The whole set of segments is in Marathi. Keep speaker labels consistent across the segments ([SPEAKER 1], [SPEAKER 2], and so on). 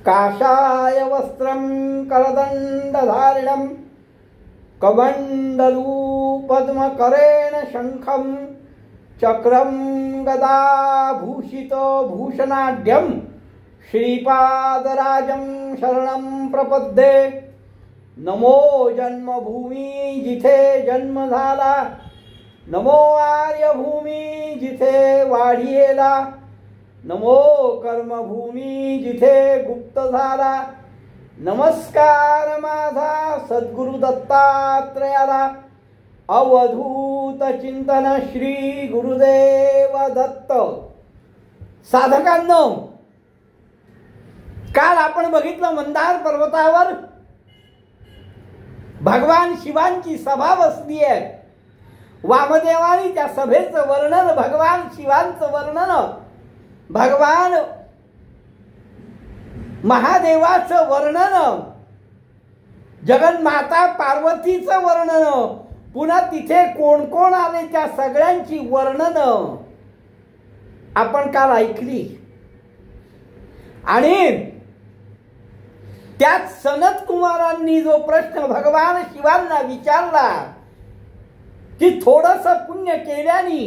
[SPEAKER 1] काषाय वस्त्रं करदण्डधारिणं कमण्डलू पद्मकरेण शङ्खं चक्रं गदाभूषितो भूषणाढ्यं श्रीपादराजं शरणं प्रपद्ये। नमो जन्मभूमी जिथे जन्म झाला, नमो आर्यभूमी जिथे वाढियेला, नमो कर्मभूमी जिथे गुप्त झाला। नमस्कार माझा सद्गुरु दत्तात्रयाला, अवधूत चिंतन श्री गुरुदेव दत्त। साधकांनो, काल आपण बघितलं मंदार पर्वतावर भगवान शिवांची सभा बसली आहे। वामदेवानी त्या सभेचं वर्णन, भगवान शिवांचं वर्णन, भगवान महादेवाचं वर्णन, जगन्माता पार्वतीचं वर्णन, पुन्हा तिथे कोण कोण आले त्या सगळ्यांची वर्णन आपण काल ऐकली। आणि त्यात सनत कुमारांनी जो प्रश्न भगवान शिवांना विचारला की थोडस पुण्य केल्याने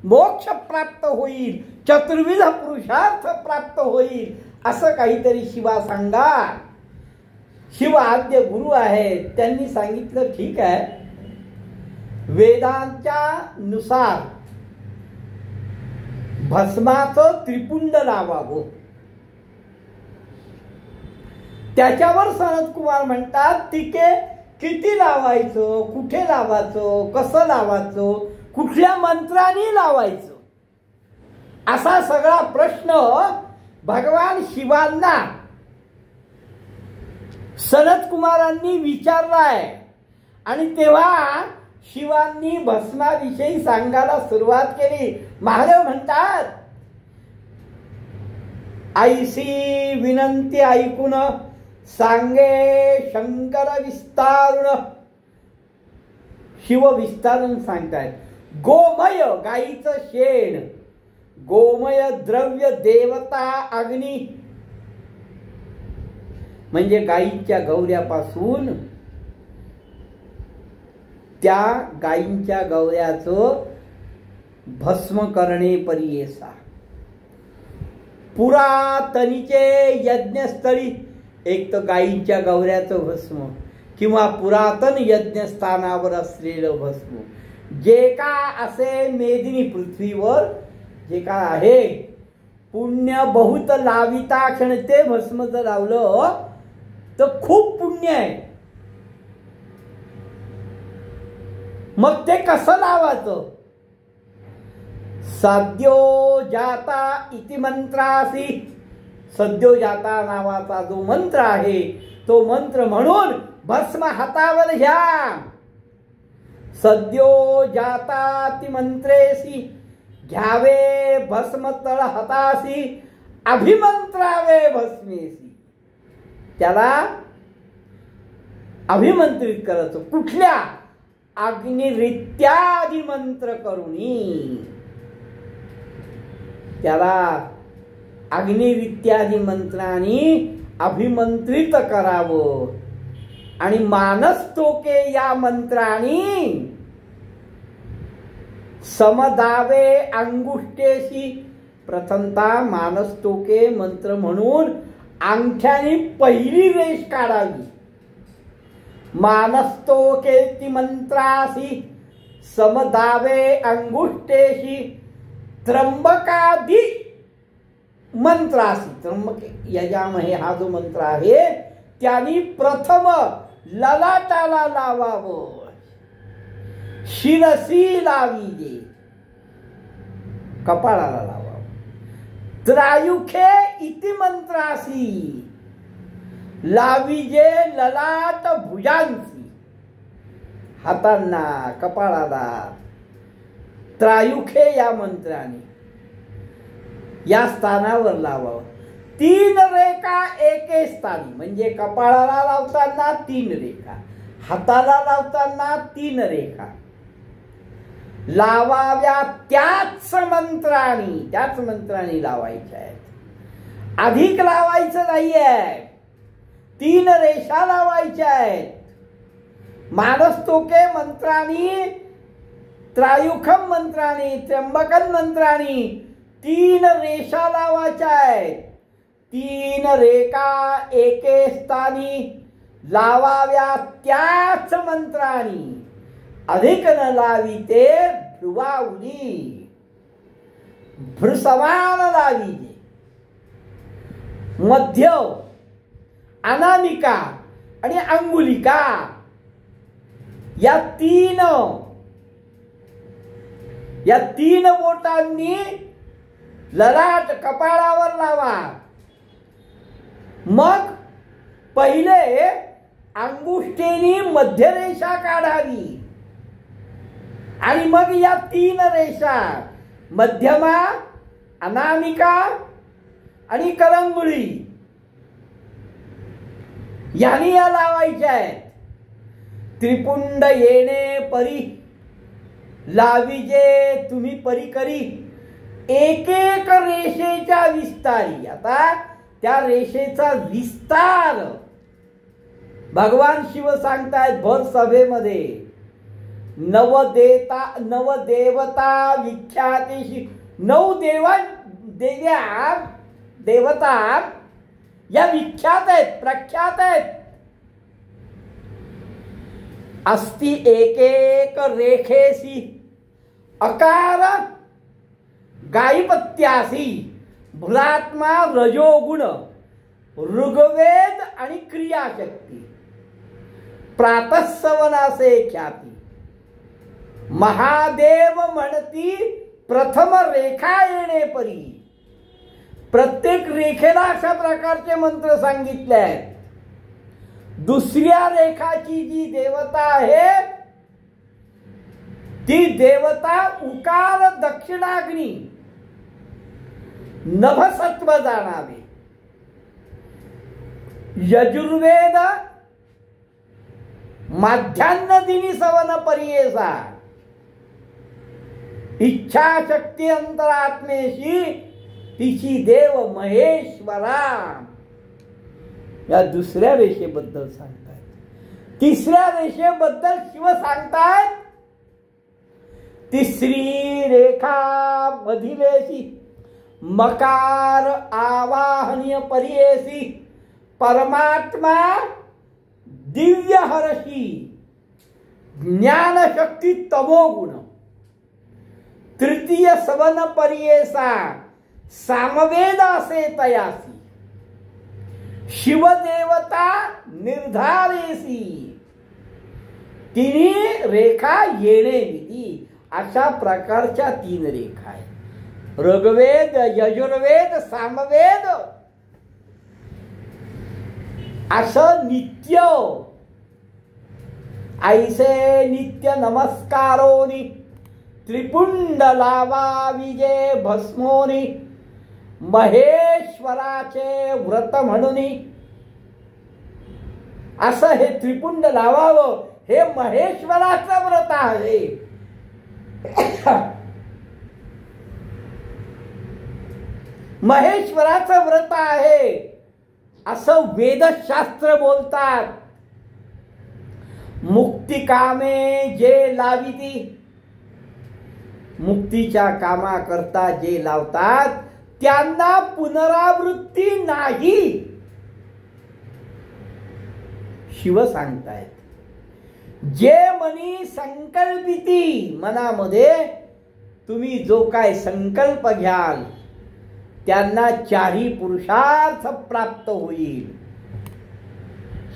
[SPEAKER 1] मोक्ष प्राप्त होईल, चतुर्विध पुरुषार्थ प्राप्त होईल, असं काहीतरी शिवा सांगा। शिव आद्य गुरु आहेत, त्यांनी सांगितलं ठीक आहे, वेदांच्या नुसार भस्माचं त्रिपुंड लावावं। त्याच्यावर सनत कुमार म्हणतात तिके किती लावायचं, कुठे लावायचं, कसं लावायचं, कुठल्या मंत्राने लावायचं, असा सगळा प्रश्न भगवान शिवांना सनत कुमारांनी विचारलाय। आणि तेव्हा शिवांनी भस्माविषयी सांगायला सुरुवात केली। महादेव म्हणतात, ऐसी विनंती ऐकून सांगे शंकर विस्तारुण। शिव विस्तारून सांगतायत, गोमय गाईचं शेण, गोमय द्रव्य देवता अग्नी, म्हणजे गाईच्या गौऱ्यापासून त्या गाईंच्या गौऱ्याचं भस्म करणे परियेसा। पुरातनीचे यज्ञस्थळी, एक तर गाईंच्या गौऱ्याचं भस्म किंवा पुरातन यज्ञस्थानावर असलेलं भस्म, जे का असे मेदिनी पृथ्वीवर जे का आहे, पुण्य बहुत लाविता क्षण ते भस्म जर लावलं तर खूप पुण्य आहे। मग ते कसं लावायचं? सद्यो जाता इति मंत्रासी, सद्यो जाता नावाचा जो मंत्र आहे तो मंत्र म्हणून भस्म हातावर घ्या। सद्यो जाता ति मंत्रेसी, घ्यावे भस्म तळ हातासी, अभिमंत्रावे भस्मेसी। त्याला अभिमंत्रित करायचं, कुठल्या? अग्निरित्यादी मंत्र करूनी, त्याला अग्निरित्यादी मंत्रांनी अभिमंत्रित करावं। आणि मानस्तोके या मंत्रांनी समदावे अंगुष्ठेशी, प्रथमतः मानस्तोके मंत्र म्हणून अंगठ्याने पहिली रेष काढावी। मानस्तोकेति मंत्रासी समदावे अंगुष्ठेशी त्र्यंबकादि मंत्रासी, त्र्यंबक यजामहे हा जो मंत्र आहे त्यांनी प्रथम ललाटाला लावावं, शिरसी लावीजे, कपाळाला लावावं। त्रायुखे इति मंत्रासी, लावीजे ललाट भुजांची, हातांना कपाळाला त्रायुखे या मंत्राने या स्थानावर लावावं। 3 रेखा एके स्थानी, म्हणजे कपाळाला लावताना 3 रेखा, हाताला लावताना 3 रेखा लावाव्या, त्याच मंत्राने लावायच्या आहेत। अधिक लावायचं नाहीये, 3 रेषा लावायच्या आहेत. मानस्तोके मंत्रानी, त्रायुखम मंत्रानी, त्र्यंबकम मंत्रानी 3 रेषा लावायच्या आहेत. 3 रेखा एके स्थानी लावाव्या त्याच मंत्रानी. अधिक न लाविते भ्रुवाउली, भ्रुसमान लाविते. मध्य, अनामिका आणि अंगुलिका या 3 बोटांनी ललाट कपाळावर लावा. मग पहिले अंगुष्ठेनी मध्यरेषा काढावी आणि मग या 3 रेषा मध्यमा, अनामिका आणि करंगुळी यांनी या लावायच्या आहेत. त्रिपुंड येणे परी लाविजे तुम्ही परी करी, एक एक रेषेच्या विस्तारी. आता त्या रेषेचा विस्तार भगवान शिव सांगतायत भर सभेमध्ये. नवदेवता विख्यातेशी, 9 देवता या विख्यात आहेत, प्रख्यात आहेत. अस्ति एक एक रेखेसी अकार गायीपत्यासी भूरात्मा रजोगुण ऋग्वेद आणि क्रियाशक्ती प्रातःसवनासे ख्याती. महादेव म्हणती प्रथम रेखा येणे परी. प्रत्येक रेखेला अशा प्रकारचे मंत्र सांगितले आहेत. दुसऱ्या रेखाची जी देवता आहे ती देवता उकार दक्षिणाग्नी नभसत्व जाणावे. यजुर्वेद माध्यान्ह दिनी सवन परियेसा इच्छाशक्ती अंतरात्मेशी तिची देव महेश्वरा. या दुसऱ्या रेषेबद्दल सांगतायत. तिसऱ्या रेषेबद्दल शिव सांगतायत. तिसरी रेखा मधिलेसी मकार आवाहनीय परियेसी परमात्मा दिव्य हर्षी ज्ञानशक्ती तमोगुण. तृतीय सवन परियेसा सामवेद असे तयासी शिवदेवता निर्धारेसी. तिन्ही रेखा येणे विधी. अशा प्रकारच्या 3 रेखा आहेत. ऋग्वेद, यजुर्वेद, सामवेद असं नित्य. ऐसे नित्य नमस्कारोनी त्रिपुंड लावा विजे भस्मोनी महेश्वराचे व्रत म्हणून असं हे त्रिपुंड लावावं. हे महेश्वराचं व्रत आहे. महेश्वराचं व्रत आहे असं वेदशास्त्र बोलतात. मुक्ती कामे जे लाविती, मुक्तीच्या कामाकरता जे लावतात त्यांना पुनरावृत्ती नाही. शिव सांगतायत जे मनी संकल्पिती, मनामध्ये तुम्ही जो काय संकल्प घ्याल त्यांना 4ही पुरुषार्थ प्राप्त होईल.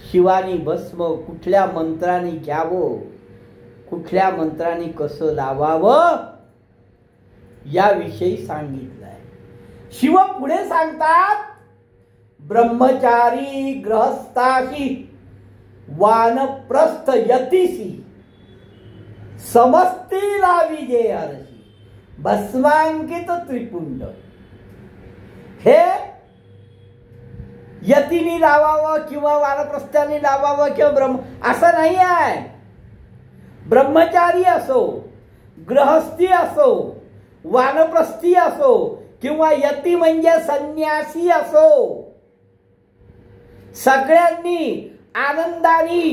[SPEAKER 1] शिवानी भस्म कुठल्या मंत्राने घ्यावं, कुठल्या मंत्राने कसं लावावं याविषयी सांगितलंय. शिव पुढे सांगतात ब्रह्मचारी गृहस्थाशी वानप्रस्थ यतीसी समस्ती लाविजे हर्षी भस्मांकित त्रिपुंड. हे यतीनी लावावं किंवा वानप्रस्थानी लावावं किंवा ब्रह्म असं नाही आहे. ब्रह्मचारी असो, गृहस्थी असो, वानप्रस्थी असो किंवा यती म्हणजे संन्यासी असो, सगळ्यांनी आनंदाने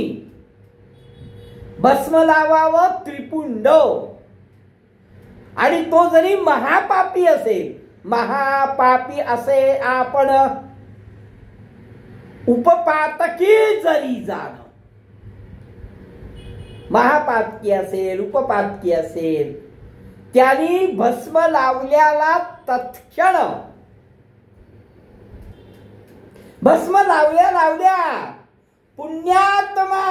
[SPEAKER 1] भस्म लावावं त्रिपुंड. आणि तो जरी महापापी असेल, महापापी असे आपण उपपातकी जरी जाण, महापातकी असेल उपपातकी असेल, त्यांनी भस्म लावल्याला तत्क्षण, भस्म लावल्या लावल्या पुण्यात्मा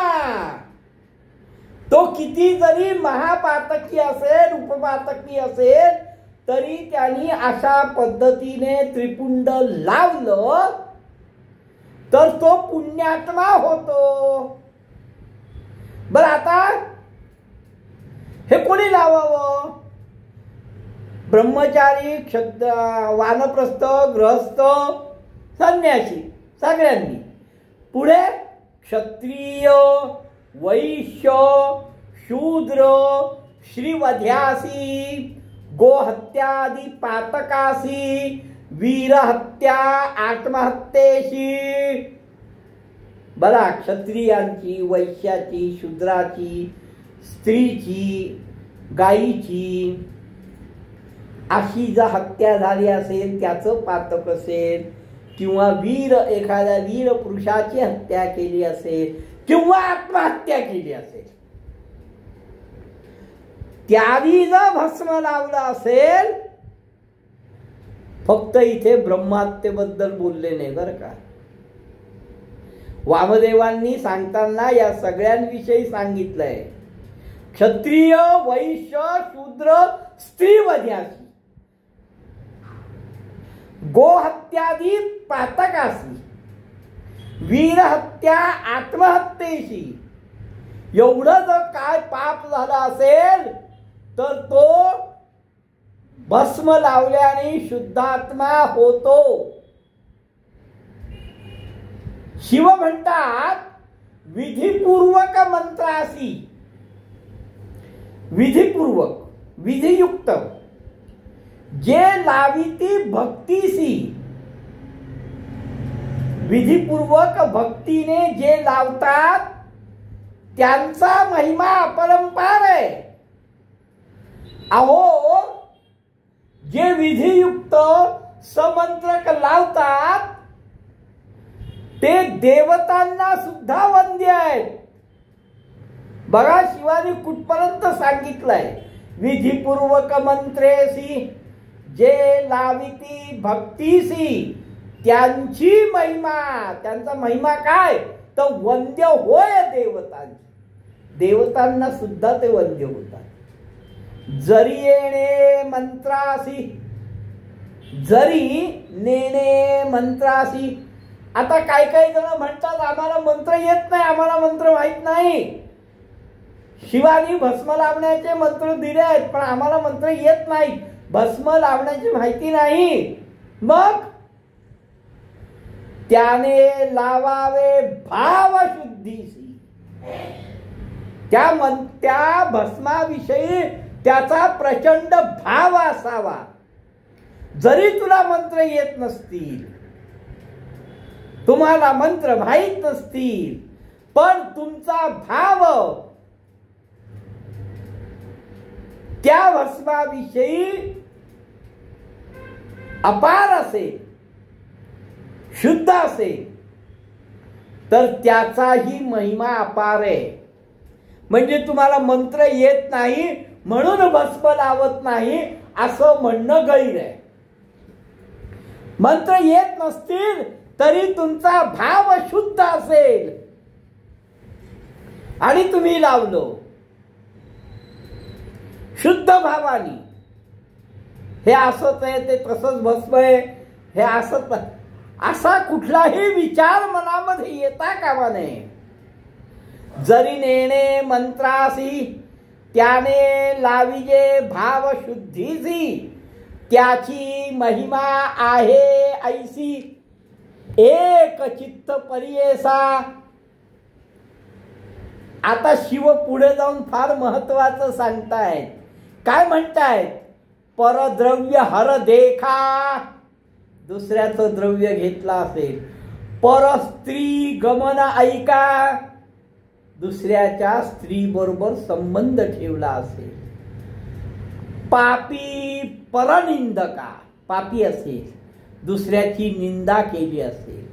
[SPEAKER 1] तो किती जरी महापातकी असेल उपपातकी असेल तरी त्यांनी अशा पद्धतीने त्रिपुंड लावलं तर तो पुण्यात्मा होतो. बर आता हे कोणी लावावं? ब्रह्मचारी, वानप्रस्थ, गृहस्थ, संन्यासी सगळ्यांनी. पुढे क्षत्रिय, वैश्य, शूद्र, श्रीवध्यासी, गोहत्यादी पातकासी, वीरहत्या आत्महत्येशी. बघा, क्षत्रियांची, वैश्याची, शूद्राची, स्त्रीची, गायीची अशी जर हत्या झाली असेल त्याचं पातक असेल, किंवा एखाद्या वीर पुरुषाची हत्या केली असेल किंवा आत्महत्या केली असेल, त्यावेळी जर भस्म लावलं असेल, फक्त इथे ब्रह्महत्येबद्दल बोलले नाही बरं का. वामदेवांनी सांगताना या सगळ्यांविषयी सांगितलंय. क्षत्रिय, वैश्य, शूद्र, स्त्रीवध्यासी, गोहत्यादी पातकासी, वीरहत्या आत्महत्येशी. एवढं जर काय पाप झालं असेल तर तो भस्म लावल्याने शुद्धात्मा होतो. शिव म्हणतात विधिपूर्वक मंत्रासी, विधिपूर्वक विधियुक्त जे लाविती भक्तीसी, विधिपूर्वक भक्तीने जे लावतात त्यांचा महिमा अपरंपार आहे. अहो, जे विधियुक्त समंत्रक लावतात ते देवतांना सुद्धा वंद्य आहेत. बघा, शिवानी कुठपर्यंत सांगितलंय, विधिपूर्वक मंत्रेसी जे लाविती भक्तीसी त्यांची महिमा. त्यांचा महिमा काय? तर वंद्य होय देवतांची. देवतांना सुद्धा ते वंद्य होतात. जरी येणे मंत्रासी, जरी नेणे मंत्रासी. आता काही जण म्हणतात आम्हाला मंत्र येत नाही, आम्हाला मंत्र माहित नाही. शिवानी भस्म लावण्याचे मंत्र दिले आहेत पण आम्हाला मंत्र येत नाही, भस्म लावण्याची माहिती नाही. मग त्याने लावावे भावशुद्धीसी. त्या भस्माविषयी त्याचा प्रचंड भाव असावा. जरी तुला मंत्र येत नसतील, तुम्हाला मंत्र माहित नसतील, पण तुमचा भाव त्या भस्माविषयी अपार असेल, शुद्ध असेल, तर त्याचाही महिमा अपार आहे. म्हणजे तुम्हाला मंत्र येत नाही म्हणून भस्म लावत नाही असं म्हणणं गैर आहे. मंत्र येत नसतील तरी तुमचा भाव शुद्ध असेल आणि तुम्ही लावलो शुद्ध भावानी, हे असंच आहे ते तसंच भस्म आहे, हे असंच, असा कुठलाही विचार मनामध्ये येता कामा नये. जरी नेणे मंत्रासी त्याने लाविजे भाव शुद्धीसी, त्याची महिमा आहे ऐसी एक चित्त परियेसा. आता शिव पुढे जाऊन फार महत्वाचं सांगतायत. काय म्हणतायत? परद्रव्य हर देखा, दुसऱ्याचं द्रव्य घेतला असेल. परस्त्री गमन ऐका, दुसऱ्याच्या स्त्री बरोबर संबंध ठेवला असेल. पापी परनिंदका, पापी असेल, दुसऱ्याची निंदा केली असेल.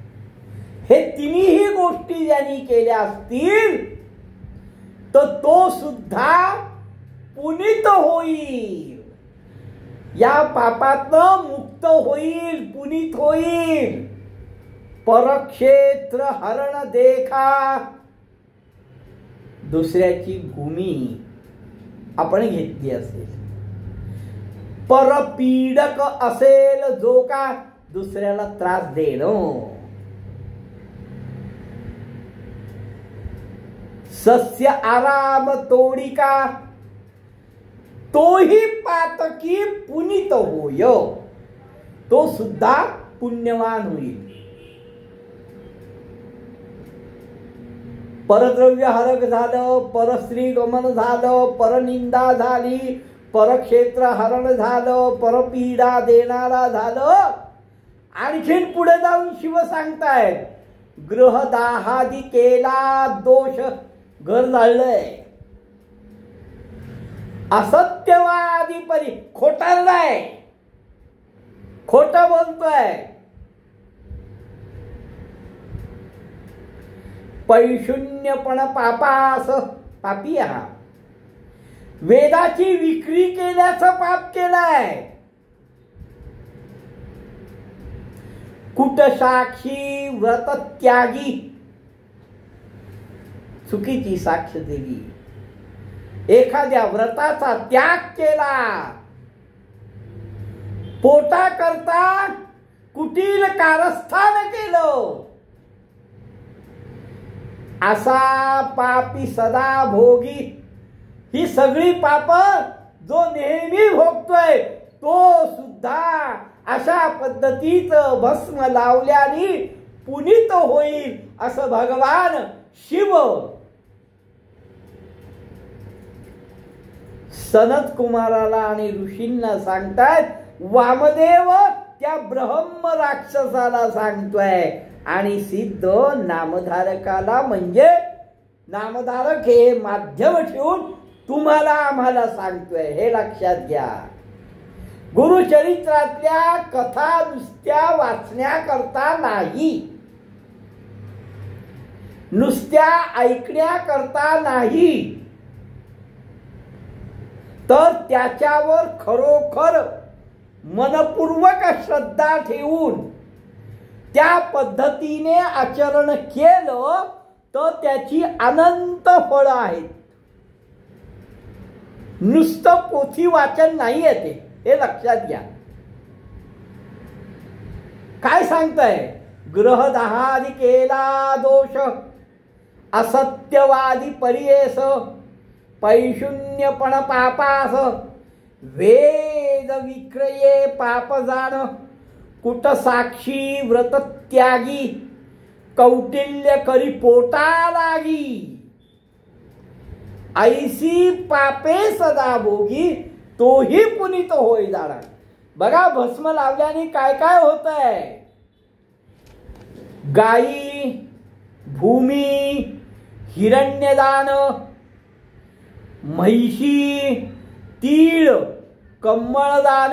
[SPEAKER 1] हे तिन्ही गोष्टी ज्यांनी केल्या असतील तर तो सुद्धा पुनीत होईल, या पापातनं मुक्त होईल, पुनीत होईल. परक्षेत्र हरण देखा, दुसऱ्याची भूमी आपण घेतली असेल. परपीडक असेल जो का, दुसऱ्याला त्रास देणं. सस्य आराम तोडिका, तोही पातकी पुनीत होय, तो सुद्धा पुण्यवान होईल. परद्रव्य हरक झालं, परस्त्री गमन झालं, परनिंदा झाली, परक्षेत्र हरण झालं, परपीडा देणारा झालं. आणखीन पुढे जाऊन शिव सांगतायत ग्रहदाहादी केला दोष, घर जाळलंय. असत्यवादी परी, खोटारलाय, खोट बोलतोय. पैशून्यपण पापास, पापी हा. वेदाची विक्री केल्याचं पाप केलाय. कुटसाक्षी व्रत त्यागी, चुकीची साक्ष दिली, एखाद्या व्रताचा त्याग केला. पोटा करता कुटील कारस्थान केलं, असा पापी सदा भोगी. ही सगळी पाप जो नेहमी भोगतोय तो सुद्धा अशा पद्धतीचं भस्म लावल्याने पुनीत होईल, असं भगवान शिव सनत कुमाराला आणि ऋषींना सांगतायत. वामदेव त्या ब्रह्म राक्षसाला सांगतोय आणि सिद्ध नामधारकाला, म्हणजे नामधारक हे माध्यम ठेवून तुम्हाला आम्हाला सांगतोय, हे लक्षात घ्या. गुरुचरित्रातल्या कथा नुसत्या वाचण्याकरता नाही, नुसत्या ऐकण्याकरता नाही, तर त्याच्यावर खरोखर मनपूर्वक श्रद्धा ठेवून त्या पद्धतीने आचरण केलं तर त्याची अनंत फळं आहेत. नुसतं पोथी वाचन नाही येते, हे लक्षात घ्या. काय सांगताय? ग्रहदाहादी केला दोष, असत्यवादी परियेस, पैशून्यपण पापास, वेद विक्रये पाप जाण, कुटसाक्षी व्रत त्यागी, कौटिल्य करी पोटा लागी. ऐसी पापे सदा भोगी, तोही पुनीत होई जाणार. बघा भस्म लावल्याने काय काय होत आहे. गायी, भूमी, हिरण्यदान, म्हैशी, तीळ, कम्मळदान,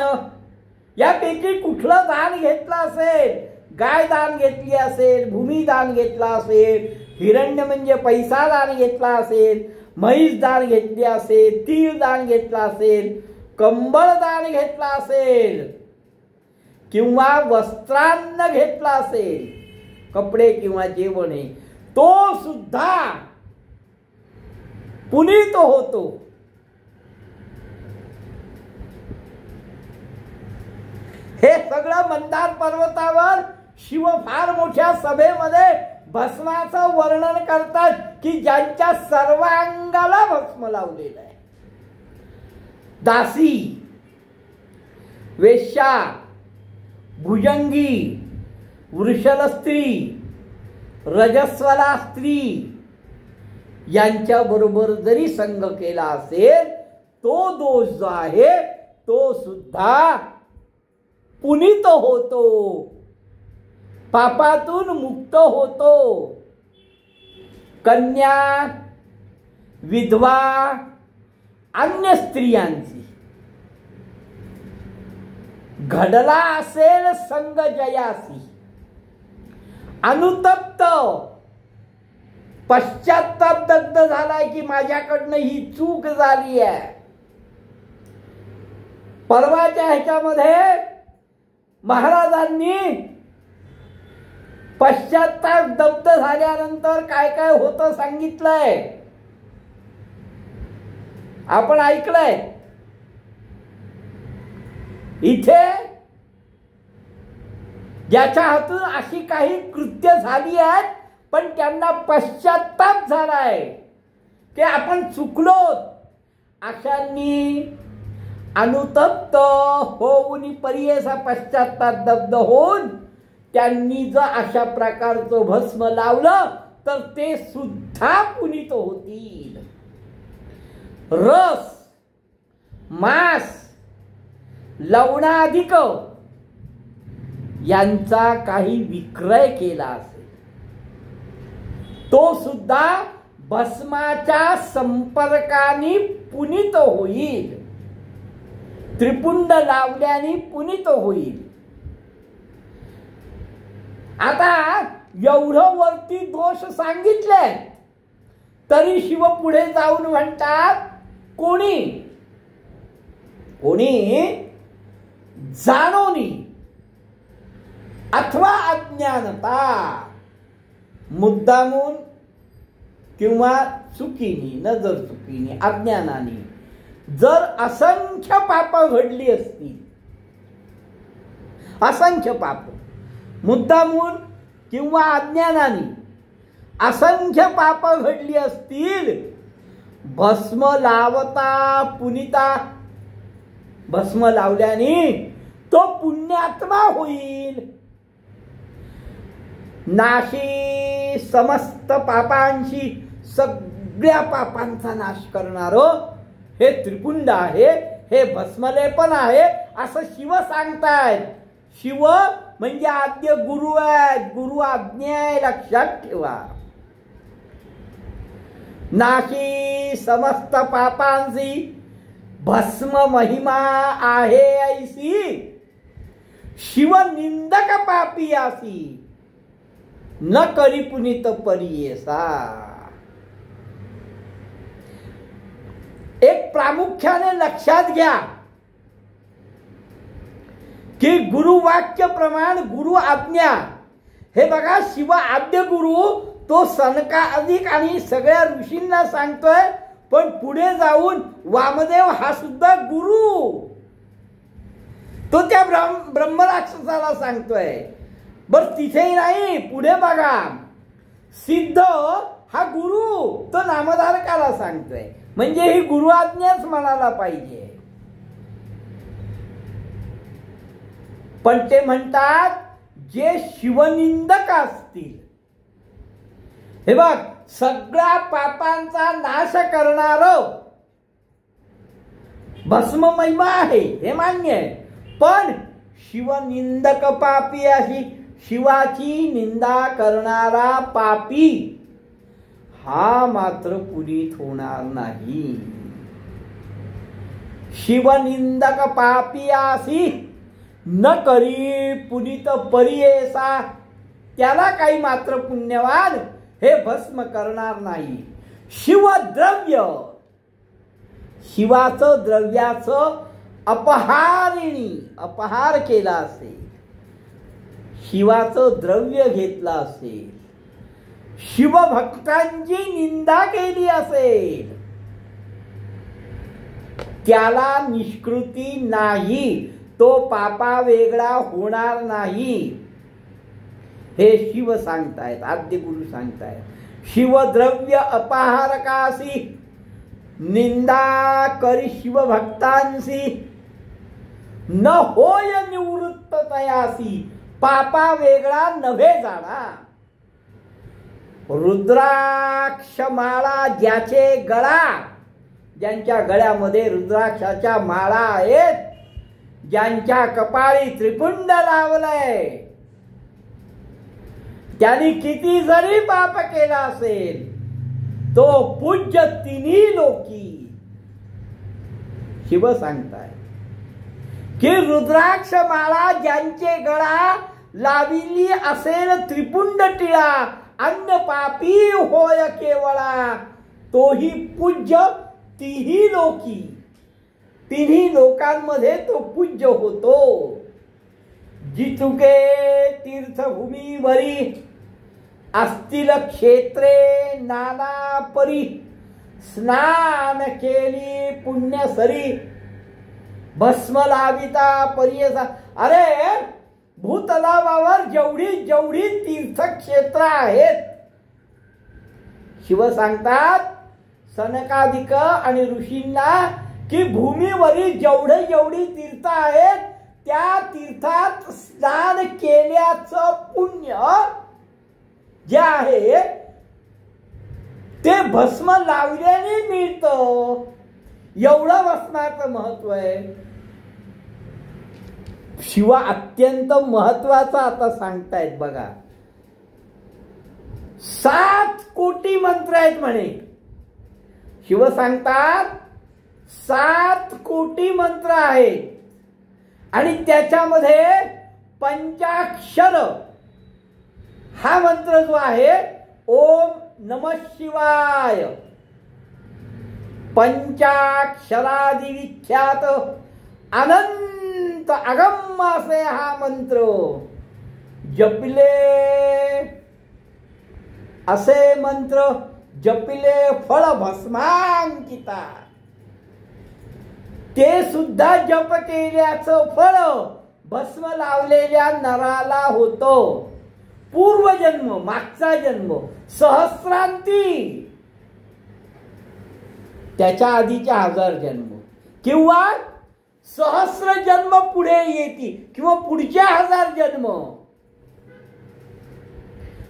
[SPEAKER 1] यापैकी कुठलं दान घेतलं असेल, गाय दान घेतली असेल, भूमी दान घेतला असेल, हिरण्य म्हणजे पैसा दान घेतला असेल, म्हैस दान घेतली असेल, तीळ दान घेतला असेल, कंबळ दान घेतला असेल, किंवा वस्त्रान्न घेतला असेल, कपडे किंवा जेवण, तो सुद्धा पुनीत होतो. हे सगळं मंदार पर्वतावर शिव फार मोठ्या सभेमध्ये भस्माचं वर्णन करतात की ज्यांच्या सर्वांगाला भस्म लावलेलं आहे. दासी, वेश्या, भुजंगी, वृषल स्त्री, रजस्वला स्त्री यांच्या बरोबर जरी संग केला असेल तो दोष जो आहे तो सुद्धा पुनीत होतो, पापातून मुक्त होतो. कन्या, विधवा, अन्य स्त्रियांची घडला असेल संग जयासी, अनुतप्त पश्चाताप दग्ध झालाय की माझ्याकडनं ही चूक झाली आहे. परवाच्या ह्याच्यामध्ये महाराजांनी पश्चाताप दग्ध झाल्यानंतर काय काय होतं सांगितलंय, आपण ऐकलंय. इथे ज्याच्या हातून अशी काही कृत्य झाली आहेत पण त्यांना पश्चाताप झालाय की आपण चुकलो, अशांनी अनुतप्त होऊन परियेसा पश्चाताप दग्ध होऊन त्यांनी जर अशा प्रकारचं भस्म लावलं तर ते सुद्धा पुनीत होतील. रस, मांस, लवणाधिक यांचा काही विक्रय केला असेल तो सुद्धा भस्माच्या संपर्काने पुनीत होईल, त्रिपुंड लावल्याने पुनीत होईल. आता एवढं वरती दोष सांगितले तरी शिव पुढे जाऊन म्हणतात, कोणी जाणोनी अथवा अज्ञानता, मुद्दामून किंवा चुकीने, नजर चुकीने, अज्ञानाने जर असंख्य पाप घडली असतील, असंख्य पाप मुद्दामून किंवा अज्ञानाने असंख्य पाप घडली असतील, भस्म लावता पुनिता, भस्म लावल्याने तो पुण्यात्मा होईल. नाशी समस्त पापांशी, सगळ्या पापांचा नाश करणारं हे त्रिपुंड आहे, हे भस्मलेपन आहे असं शिव सांगतायत. शिव म्हणजे आद्य गुरु आहेत, गुरु आज्ञा आहे, लक्षात ठेवा. नाशी समस्त पापांची भस्म महिमा आहे ऐसी, शिव निंदक पापियासी न करी पुनीत परियेसा. एक प्रामुख्याने लक्षात घ्या की गुरुवाक्य प्रमाण गुरु आज्ञा हे बघा, शिव आद्य गुरु तो सनकादिक आणि सगळ्या ऋषींना सांगतोय, पण पुढे जाऊन वामदेव हा सुद्धा गुरु तो त्या ब्रह्मराक्षसाला सांगतोय. बर तिथेही नाही, पुढे बघा, सिद्ध हा गुरु तो नामधारकाला सांगतोय, म्हणजे ही गुरु आज्ञाच म्हणायला पाहिजे. पण ते म्हणतात जे शिवनिंदक असतील, हे बघ सगळ्या पापांचा नाश करणार भस्म महिमा आहे हे मान्य आहे, पण शिवनिंदक पापी अशी शिवाची निंदा करणारा पापी हा मात्र पुनीत होणार नाही. शिवनिंदक पापियासी न करी पुनीत परियेसा, त्याला काही मात्र पुण्यवान हे भस्म करणार नाही. शिवद्रव्य, शिवाचं द्रव्याचं अपहार केला असेल, शिवाचं द्रव्य घेतलं असेल, शिवभक्तांची निंदा केली असेल, त्याला निष्कृती नाही, तो पापा वेगळा होणार नाही. हे शिव सांगतायत, आद्य गुरु सांगतायत. शिवद्रव्य अपहारकासी निंदा करी शिवभक्तांसी न होय निवृत्त तयासी, पापा वेगळा नव्हे जाणा. रुद्राक्ष माळा ज्याचे गळा, ज्यांच्या गळ्यामध्ये रुद्राक्षाच्या माळा आहेत ज्यांच्या कपाळी त्रिपुंड लावलंय त्यांनी किती जरी पाप केला असेल तो पूज्य तिन्ही लोकी. शिव सांगताय की रुद्राक्ष माळा ज्यांचे गळा लाविली असेल त्रिपुंड टिळा अन्न पापी होय केवळा तोही पूज्य तिही लोकी. तिन्ही लोकांमध्ये तो पूज्य होतो. जितुके तीर्थभूमीवरी असतील क्षेत्रे नाना परी स्नान केली पुण्यसरी भस्म लाविता पर्यसा. अरे भूतलावावर जेवढी जेवढी तीर्थक्षेत्र आहेत शिव सांगतात सनकादिक आणि ऋषींना की भूमीवरील जेवढी तीर्थ आहेत त्या तीर्थात स्नान केल्याचं पुण्य जे आहे ते भस्म लावल्याने मिळतं. एवढं भस्माचं महत्व आहे. शिव अत्यंत महत्वाचा आता सांगतायत बघा. 7 कोटी मंत्र आहेत म्हणे. शिव सांगतात 7 कोटी मंत्र आहेत आणि त्याच्यामध्ये पंचाक्षर हा मंत्र जो आहे ओम नमः शिवाय पंचाक्षरादि विख्यात अनंत अगम असे हा मंत्र जपिले असे मंत्र जपिले फळ भस्मांकिता. ते सुद्धा जप केल्याचं फळ भस्म लावलेल्या नराला होतो. पूर्वजन्म मागचा जन्म सहस्रांती त्याच्या आधीच्या 1000 जन्म किंवा सहस्र जन्म पुढे येती किंवा पुढच्या 1000 जन्म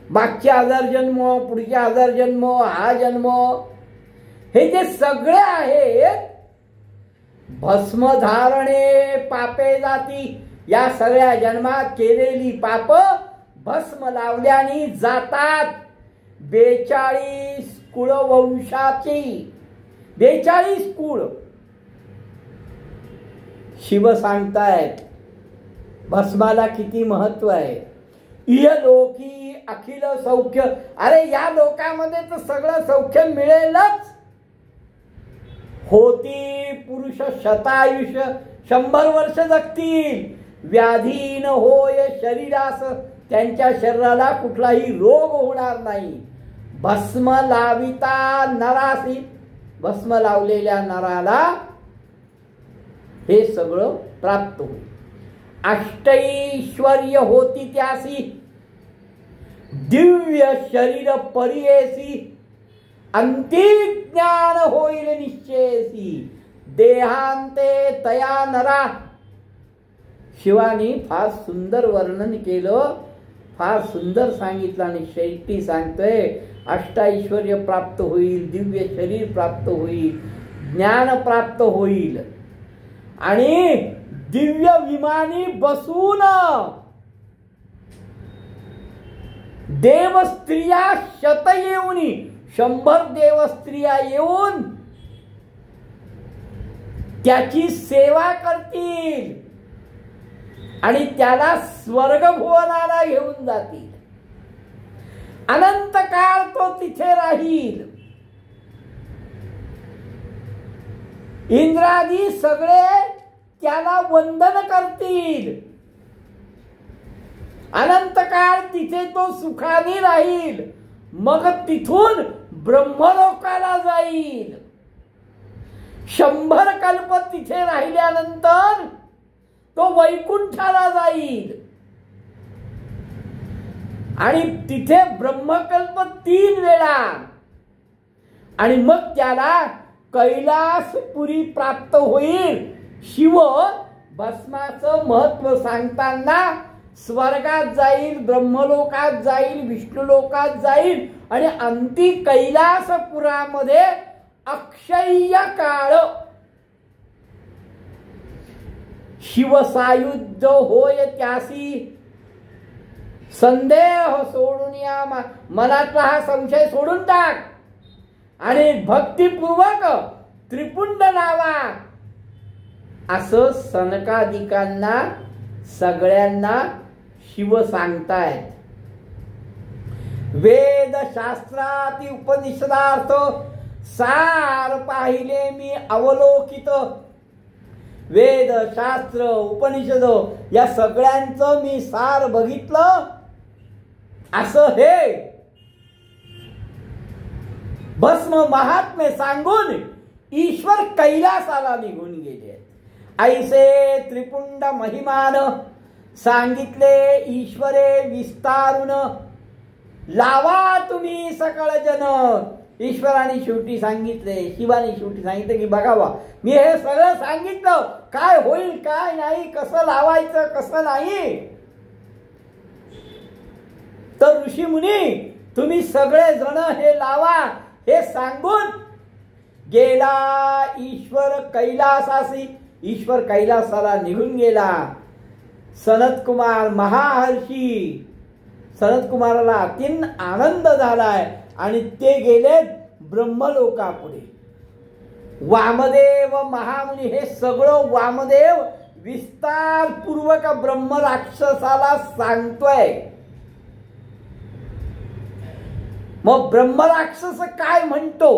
[SPEAKER 1] मागच्या 1000 जन्म पुढच्या 1000 जन्म हा जन्म हे जे सगळे आहेत भस्म धारणे पापे जाती. या सगळ्या जन्मात केलेली पाप भस्म लावल्याने जातात. 42 कुळवंशाची 42 कुळ शिव सांगतायत भस्माला किती महत्व आहे. इहलोकी अखिल सौख्य. अरे या लोकामध्ये तर सगळं सौख्य मिळेलच. होती पुरुष शतायुष्य 100 वर्ष जगतील. व्याधीन होय शरीरास त्यांच्या शरीराला कुठलाही रोग होणार नाही. भस्म लाविता नरासी भस्म लावलेल्या नराला हे सगळं प्राप्त होईल. अष्टैश्वर्य होती त्यासी दिव्य शरीर परियेसी अंतिज्ञान होईल निश्चयसी देहांते तया नरा. शिवानी फार सुंदर वर्णन केलं. फार सुंदर सांगितलं आणि शेवटी सांगतोय अष्टैश्वर्य प्राप्त होईल दिव्य शरीर प्राप्त होईल ज्ञान प्राप्त होईल आणि दिव्य विमानी बसून देव स्त्रिया शत येऊनी 100 देव स्त्रिया येऊन त्याची सेवा करतील आणि त्याला स्वर्ग भुवनाला घेऊन जातील. अनंत काळ तो तिथे राहील. इंद्रादी सगळे त्याला वंदन करतील. अनंत काळ तिथे तो सुखाने राहील. मग तिथून ब्रह्मलोकाला जाईल. 100 कल्प तिथे राहिल्यानंतर तो वैकुंठाला जाईल आणि तिथे ब्रह्मकल्प 3 वेळा आणि मग त्याला कैलासपुरी प्राप्त होईल. शिव भस्माचं महत्व सांगताना स्वर्गात जाईल ब्रह्मलोकात जाईल विष्णुलोकात जाईल आणि अंती शिवसायुज्य होय त्यासी संदेह सोडून या मनातला हा संशय सोडून टाक आणि भक्तिपूर्वक त्रिपुंड लावा असं सनकादिकांना सगळ्यांना शिव सांगतायत. वेद शास्त्राती उपनिषदार्थ सार पाहिले मी अवलोकित. वेद शास्त्र उपनिषद या सगळ्यांचं मी सार बघितलं असं हे भस्म महात्मे सांगून ईश्वर कैलासाला निघून गेले. ऐसे त्रिपुंड महिमान सांगितले ईश्वरे विस्तारून लावा तुम्ही सकळ जन. ईश्वराने शेवटी सांगितले, शिवाने शेवटी सांगितले की बघावा मी हे सगळं सांगितलं काय होईल काय नाही, कसं लावायचं कसं नाही. तर ऋषी मुनी तुम्ही सगळे जण हे लावा हे सांगून गेला ईश्वर कैलासासी. ईश्वर कैलासाला निघून गेला. सनत कुमार महाहर्षी, सनत कुमाराला अतीन आनंद झालाय आणि ते गेले ब्रह्मलोकापुढे. वामदेव महामुनी हे सगळं वामदेव विस्तारपूर्वक ब्रह्म राक्षसाला सांगतोय. मग ब्रह्म राक्षस काय म्हणतो,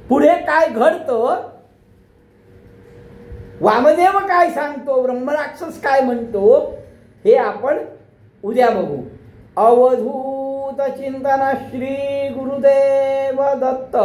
[SPEAKER 1] पुढे काय घडतं, वामदेव काय सांगतो, ब्रह्मराक्षस काय म्हणतो हे आपण उद्या बघू. अवधूत चिंतन श्री गुरुदेव दत्त.